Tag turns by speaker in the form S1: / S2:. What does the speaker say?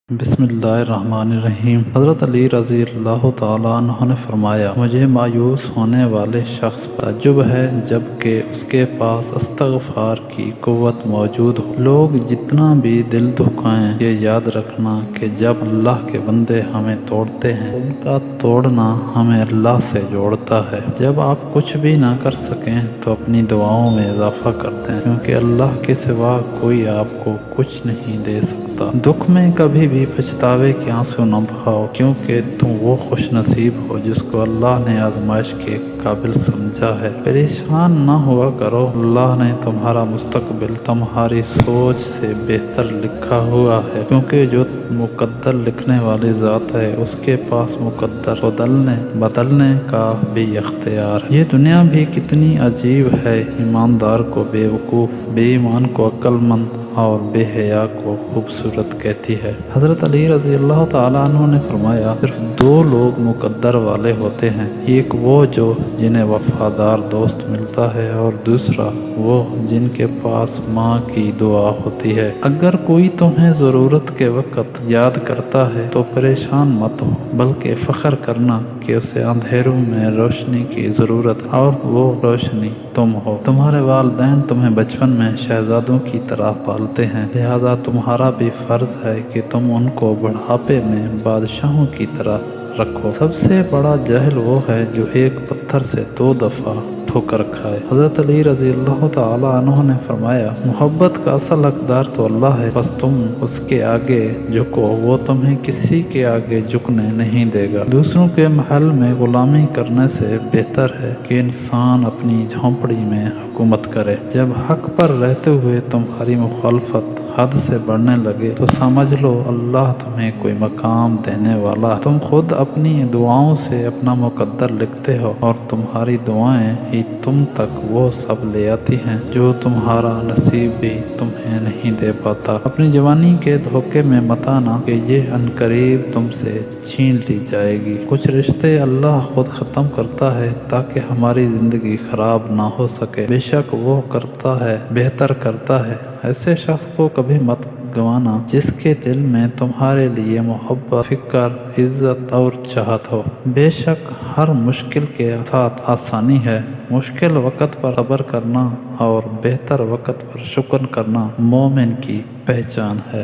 S1: بسم اللہ الرحمن الرحیم۔ حضرت علی رضی اللہ تعالیٰ عنہ نے فرمایا، مجھے مایوس ہونے والے شخص پر تعجب ہے جب کہ اس کے پاس استغفار کی قوت موجود ہو۔ لوگ جتنا بھی دل دکھائیں، یہ یاد رکھنا کہ جب اللہ کے بندے ہمیں توڑتے ہیں، ان کا توڑنا ہمیں اللہ سے جوڑتا ہے۔ جب آپ کچھ بھی نہ کر سکیں تو اپنی دعاؤں میں اضافہ کر دیں، کیونکہ اللہ کے سوا کوئی آپ کو کچھ نہیں دے سکتا۔ دکھ میں کبھی بھی پچھتاوے کے آنسو نہ بہاؤ، کیونکہ تم وہ خوش نصیب ہو جس کو اللہ نے آزمائش کے قابل سمجھا ہے۔ پریشان نہ ہوا کرو، اللہ نے تمہارا مستقبل تمہاری سوچ سے بہتر لکھا ہوا ہے، کیونکہ جو مقدر لکھنے والی ذات ہے اس کے پاس مقدر بدلنے کا بھی اختیار ہے۔ یہ دنیا بھی کتنی عجیب ہے، ایماندار کو بے وقوف، بے ایمان کو عقل مند اور بے حیا کو خوبصورت کہتی ہے۔ حضرت علی رضی اللہ تعالیٰ عنہ نے فرمایا، صرف دو لوگ مقدر والے ہوتے ہیں، ایک وہ جو جنہیں وفادار دوست ملتا ہے، اور دوسرا وہ جن کے پاس ماں کی دعا ہوتی ہے۔ اگر کوئی تمہیں ضرورت کے وقت یاد کرتا ہے تو پریشان مت ہو، بلکہ فخر کرنا کہ اسے اندھیروں میں روشنی کی ضرورت اور وہ روشنی تم ہو۔ تمہارے والدین تمہیں بچپن میں شہزادوں کی طرح پالتے ہیں، لہذا تمہارا بھی فرض ہے کہ تم ان کو بڑھاپے میں بادشاہوں کی طرح رکھو۔ سب سے بڑا جاہل وہ ہے جو ایک پتھر سے 2 دفعہ ٹھوکر کھائے۔ حضرت علی رضی اللہ تعالیٰ عنہ نے فرمایا، محبت کا اصل حقدار تو اللہ ہے، بس تم اس کے آگے جھکو، وہ تمہیں کسی کے آگے جھکنے نہیں دے گا۔ دوسروں کے محل میں غلامی کرنے سے بہتر ہے کہ انسان اپنی جھونپڑی میں حکومت کرے۔ جب حق پر رہتے ہوئے تمہاری مخالفت حد سے بڑھنے لگے تو سمجھ لو اللہ تمہیں کوئی مقام دینے والا ہے۔ تم خود اپنی دعاؤں سے اپنا مقدر لکھتے ہو، اور تمہاری دعائیں ہی تم تک وہ سب لے آتی ہیں جو تمہارا نصیب بھی تمہیں نہیں دے پاتا۔ اپنی جوانی کے دھوکے میں مت آنا کہ یہ عنقریب تم سے چھین لی جائے گی۔ کچھ رشتے اللہ خود ختم کرتا ہے تاکہ ہماری زندگی خراب نہ ہو سکے۔ بے شک وہ کرتا ہے، بہتر کرتا ہے۔ ایسے شخص کو کبھی مت گنوانا جس کے دل میں تمہارے لیے محبت، فکر، عزت اور چاہت ہو۔ بے شک ہر مشکل کے ساتھ آسانی ہے۔ مشکل وقت پر صبر کرنا اور بہتر وقت پر شکر کرنا مومن کی پہچان ہے۔